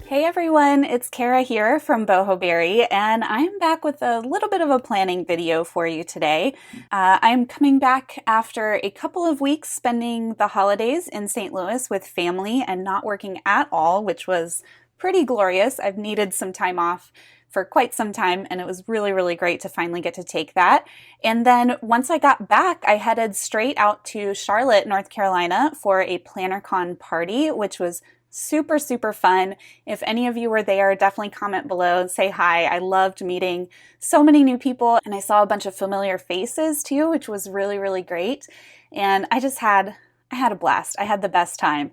Hey everyone, it's Kara here from Boho, and I'm back with a little bit of a planning video for you today. I'm coming back after a couple of weeks spending the holidays in St. Louis with family and not working at all, which was pretty glorious. I've needed some time off for quite some time, and it was really, really great to finally get to take that. And then once I got back, I headed straight out to Charlotte, North Carolina for a PlannerCon party, which was super, super fun. If any of you were there, definitely comment below and say hi. I loved meeting so many new people, and I saw a bunch of familiar faces too, which was really, really great. And I had a blast. I had the best time.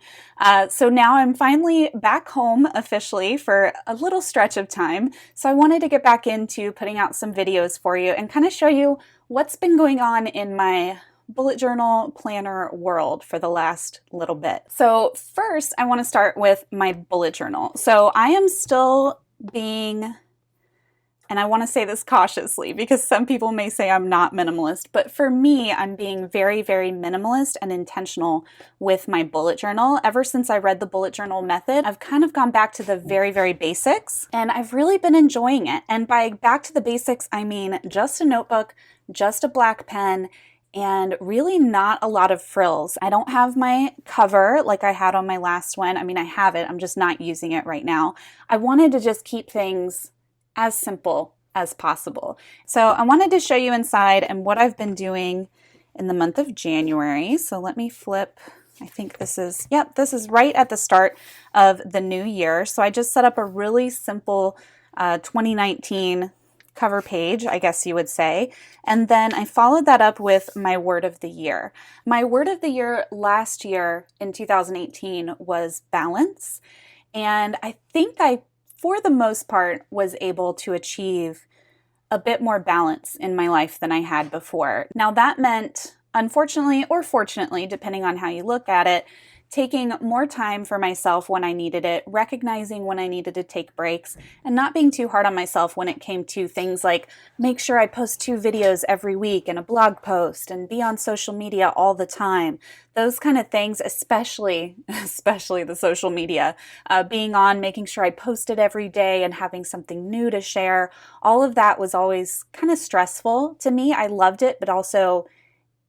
So now I'm finally back home officially for a little stretch of time. So I wanted to get back into putting out some videos for you and kind of show you what's been going on in my bullet journal planner world for the last little bit. So first, I want to start with my bullet journal. So I am still being, and I want to say this cautiously because some people may say I'm not minimalist, but for me, I'm being very, very minimalist and intentional with my bullet journal. Ever since I read the bullet journal method, I've kind of gone back to the very, very basics, and I've really been enjoying it. And by back to the basics, I mean just a notebook, just a black pen, and really not a lot of frills. I don't have my cover like I had on my last one. I mean, I have it, I'm just not using it right now. I wanted to just keep things as simple as possible. So I wanted to show you inside and what I've been doing in the month of January. So let me flip. I think this is right at the start of the new year. So I just set up a really simple 2019 cover page, I guess you would say. And then I followed that up with my word of the year. My word of the year last year in 2018 was balance. And I think I, for the most part, was able to achieve a bit more balance in my life than I had before. Now that meant, unfortunately or fortunately, depending on how you look at it, taking more time for myself when I needed it, recognizing when I needed to take breaks, and not being too hard on myself when it came to things like make sure I post 2 videos every week and a blog post and be on social media all the time. Those kind of things, especially the social media, being on, making sure I posted every day and having something new to share. All of that was always kind of stressful to me. I loved it, but also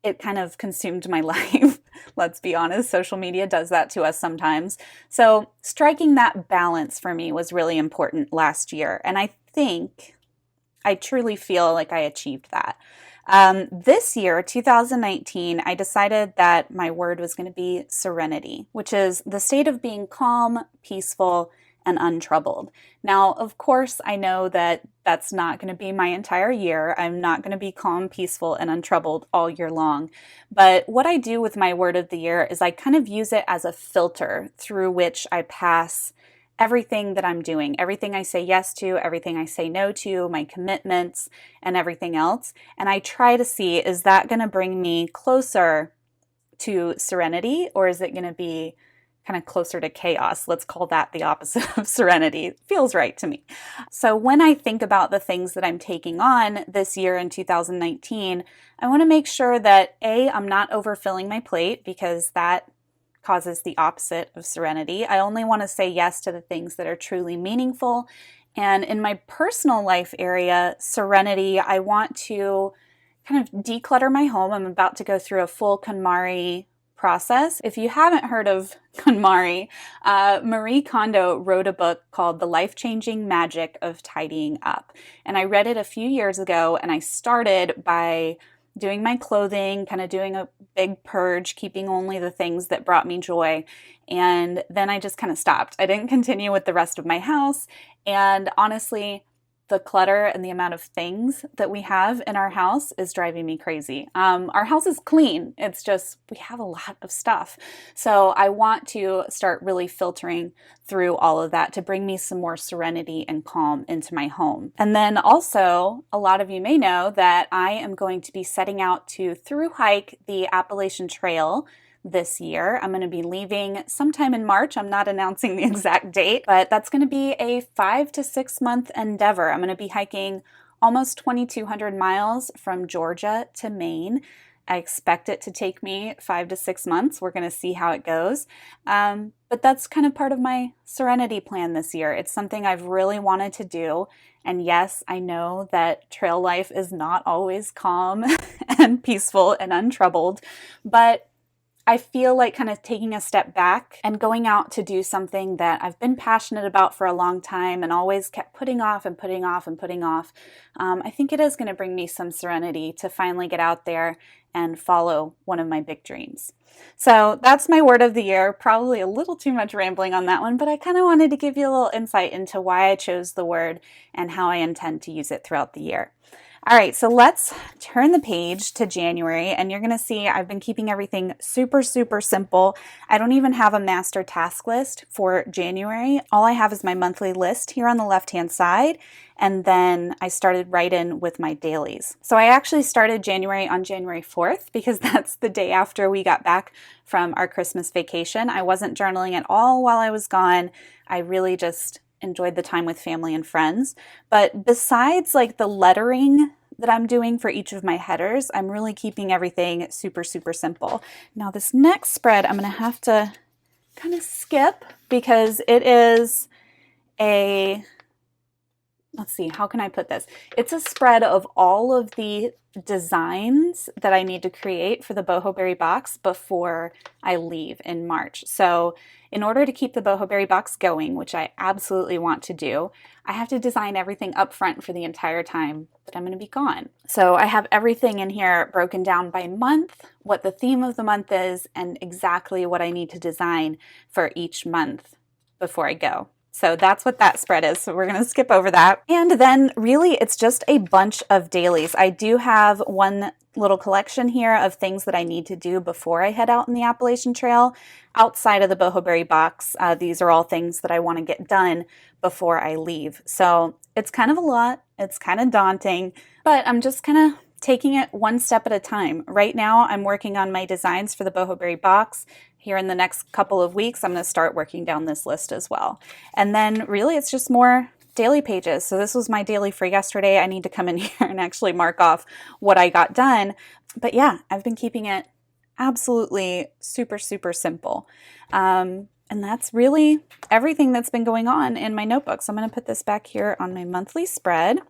it kind of consumed my life. Let's be honest, social media does that to us sometimes. So striking that balance for me was really important last year. And I truly feel like I achieved that. This year, 2019, I decided that my word was going to be serenity, which is the state of being calm, peaceful, and untroubled. Now, of course, I know that that's not going to be my entire year. I'm not going to be calm, peaceful, and untroubled all year long. But what I do with my word of the year is I kind of use it as a filter through which I pass everything that I'm doing, everything I say yes to, everything I say no to, my commitments, and everything else. And I try to see, is that going to bring me closer to serenity, or is it going to be kind of closer to chaos? Let's call that the opposite of serenity. Feels right to me. So when I think about the things that I'm taking on this year in 2019, I want to make sure that A, I'm not overfilling my plate, because that causes the opposite of serenity. I only want to say yes to the things that are truly meaningful. And in my personal life area, serenity, I want to kind of declutter my home. I'm about to go through a full KonMari process. If you haven't heard of KonMari, Marie Kondo wrote a book called The Life-Changing Magic of Tidying Up. And I read it a few years ago, and I started by doing my clothing, kind of doing a big purge, keeping only the things that brought me joy. And then I just kind of stopped. I didn't continue with the rest of my house. And honestly, the clutter and the amount of things that we have in our house is driving me crazy. Our house is clean. It's just, we have a lot of stuff. So I want to start really filtering through all of that to bring me some more serenity and calm into my home. And then also, a lot of you may know that I am going to be setting out to through hike the Appalachian Trail this year. I'm going to be leaving sometime in March. I'm not announcing the exact date, but that's going to be a 5 to 6 month endeavor. I'm going to be hiking almost 2,200 miles from Georgia to Maine. I expect it to take me 5 to 6 months. We're going to see how it goes. But that's kind of part of my serenity plan this year. It's something I've really wanted to do. And yes, I know that trail life is not always calm and peaceful and untroubled, but I feel like kind of taking a step back and going out to do something that I've been passionate about for a long time and always kept putting off and putting off and putting off. I think it is going to bring me some serenity to finally get out there and follow one of my big dreams. So that's my word of the year. Probably a little too much rambling on that one, but I kind of wanted to give you a little insight into why I chose the word and how I intend to use it throughout the year. All right, so let's turn the page to January, and you're going to see I've been keeping everything super, super simple. I don't even have a master task list for January. All I have is my monthly list here on the left-hand side, and then I started right in with my dailies. So I actually started January on January 4th because that's the day after we got back from our Christmas vacation. I wasn't journaling at all while I was gone. I really just enjoyed the time with family and friends. But besides like the lettering that I'm doing for each of my headers, I'm really keeping everything super, super simple. Now this next spread, I'm going to have to kind of skip because it is a, let's see, how can I put this? It's a spread of all of the designs that I need to create for the Boho Berry box before I leave in March. So in order to keep the Boho Berry box going, which I absolutely want to do, I have to design everything up front for the entire time that I'm going to be gone. So I have everything in here broken down by month, what the theme of the month is, and exactly what I need to design for each month before I go. So that's what that spread is. So we're going to skip over that. And then really it's just a bunch of dailies. I do have one little collection here of things that I need to do before I head out in the Appalachian Trail outside of the Boho Berry box. These are all things that I want to get done before I leave. So it's kind of a lot. It's kind of daunting, but I'm just kind of taking it one step at a time. Right now, I'm working on my designs for the Boho Berry box. Here in the next couple of weeks, I'm going to start working down this list as well. And then really, it's just more daily pages. So this was my daily for yesterday. I need to come in here and actually mark off what I got done. But yeah, I've been keeping it absolutely super, super simple. And that's really everything that's been going on in my notebook. So I'm going to put this back here on my monthly spread.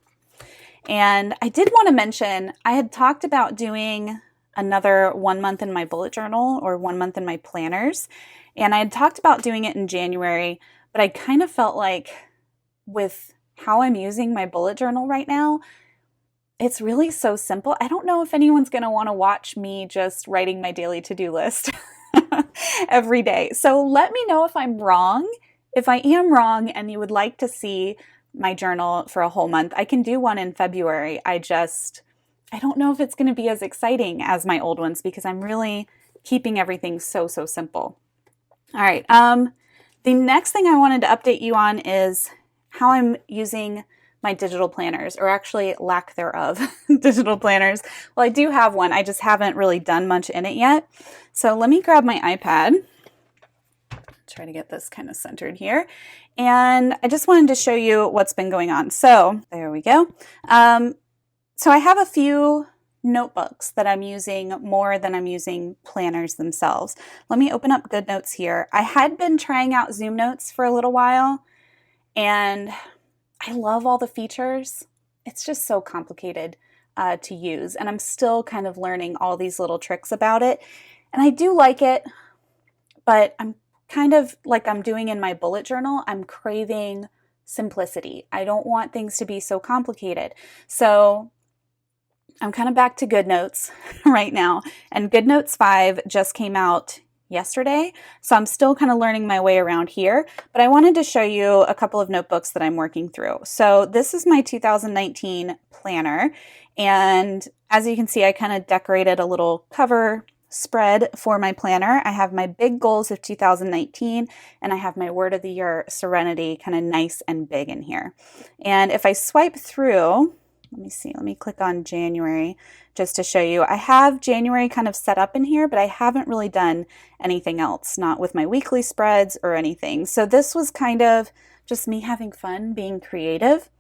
And I did want to mention, I had talked about doing another 1 month in my bullet journal or 1 month in my planners. And I had talked about doing it in January, but I kind of felt like with how I'm using my bullet journal right now, it's really so simple. I don't know if anyone's going to want to watch me just writing my daily to-do list every day. So let me know if I'm wrong. If I am wrong and you would like to see my journal for a whole month, I can do one in February. I don't know if it's going to be as exciting as my old ones because I'm really keeping everything so, so simple. All right. The next thing I wanted to update you on is how I'm using my digital planners, or actually lack thereof, digital planners. Well, I do have one. I just haven't really done much in it yet. So let me grab my iPad. Try to get this kind of centered here. And I just wanted to show you what's been going on. So there we go. So I have a few notebooks that I'm using more than I'm using planners themselves. Let me open up GoodNotes here. I had been trying out ZoomNotes for a little while, and I love all the features. It's just so complicated to use, and I'm still kind of learning all these little tricks about it. And I do like it, but I'm kind of like I'm doing in my bullet journal, I'm craving simplicity. I don't want things to be so complicated. So I'm kind of back to GoodNotes right now, and GoodNotes 5 just came out yesterday, so I'm still kind of learning my way around here, but I wanted to show you a couple of notebooks that I'm working through. So this is my 2019 planner, and as you can see, I kind of decorated a little cover spread for my planner. I have my big goals of 2019, and I have my word of the year, serenity, kind of nice and big in here. And if I swipe through, let me see, let me click on January just to show you. I have January kind of set up in here, but I haven't really done anything else, not with my weekly spreads or anything. So this was kind of just me having fun, being creative.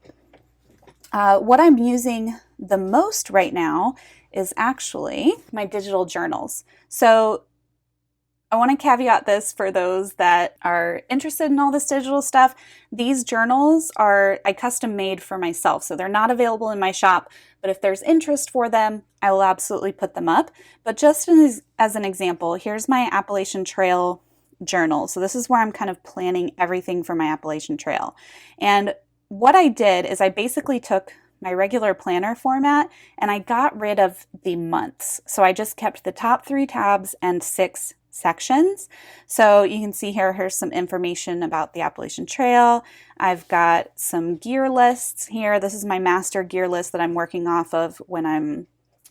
What I'm using the most right now is actually my digital journals. So I want to caveat this for those that are interested in all this digital stuff. These journals are I custom made for myself, so they're not available in my shop, but if there's interest for them, I will absolutely put them up. But just as an example, here's my Appalachian Trail journal. So this is where I'm kind of planning everything for my Appalachian Trail. And what I did is I basically took my regular planner format and I got rid of the months. So I just kept the top 3 tabs and 6 sections. So you can see here's some information about the Appalachian Trail. I've got some gear lists here. This is my master gear list that I'm working off of when I'm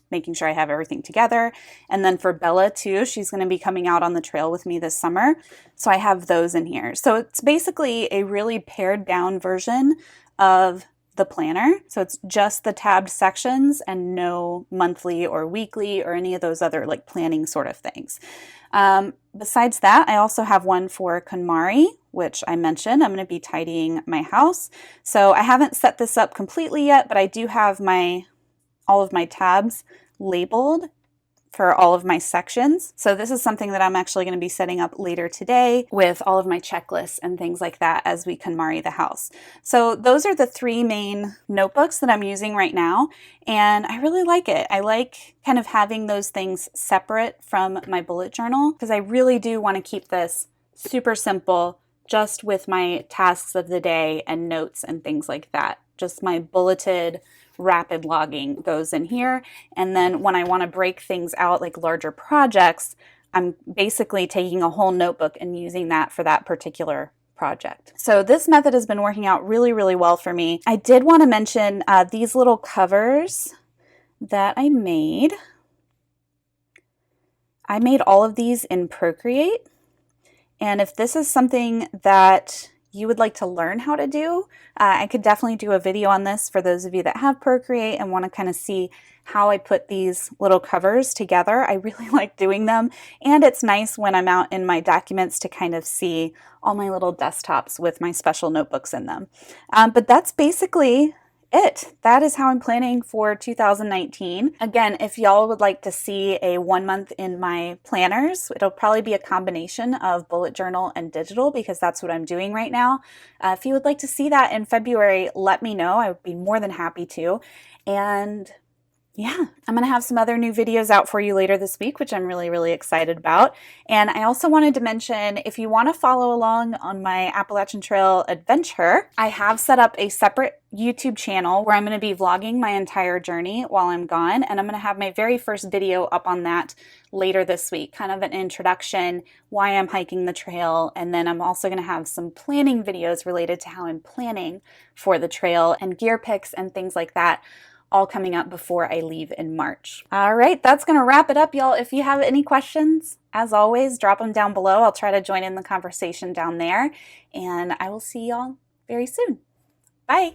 making sure I have everything together. And then for Bella too, she's going to be coming out on the trail with me this summer. So I have those in here. So it's basically a really pared down version of the planner. So it's just the tabbed sections and no monthly or weekly or any of those other like planning sort of things. Besides that, I also have one for KonMari, which I mentioned. I'm going to be tidying my house. So I haven't set this up completely yet, but I do have all of my tabs labeled for all of my sections. So this is something that I'm actually going to be setting up later today with all of my checklists and things like that as we KonMari the house. So those are the 3 main notebooks that I'm using right now, and I really like it. I like kind of having those things separate from my bullet journal because I really do want to keep this super simple, just with my tasks of the day and notes and things like that. Just my bulleted rapid logging goes in here. And then when I want to break things out like larger projects, I'm basically taking a whole notebook and using that for that particular project. So this method has been working out really, really well for me. I did want to mention these little covers that I made. I made all of these in Procreate. And if this is something that you would like to learn how to do, I could definitely do a video on this for those of you that have Procreate and want to kind of see how I put these little covers together. I really like doing them, and it's nice when I'm out in my documents to kind of see all my little desktops with my special notebooks in them. But that's basically it. That is how I'm planning for 2019. Again, if y'all would like to see a 1 month in my planners, it'll probably be a combination of bullet journal and digital because that's what I'm doing right now. If you would like to see that in February, let me know. I would be more than happy to. And yeah, I'm going to have some other new videos out for you later this week, which I'm really, really excited about. And I also wanted to mention, if you want to follow along on my Appalachian Trail adventure, I have set up a separate YouTube channel where I'm going to be vlogging my entire journey while I'm gone. And I'm going to have my very first video up on that later this week, kind of an introduction, why I'm hiking the trail. And then I'm also going to have some planning videos related to how I'm planning for the trail and gear picks and things like that, all coming up before I leave in March. All right, that's going to wrap it up, y'all. If you have any questions, as always, drop them down below. I'll try to join in the conversation down there, and I will see y'all very soon. Bye.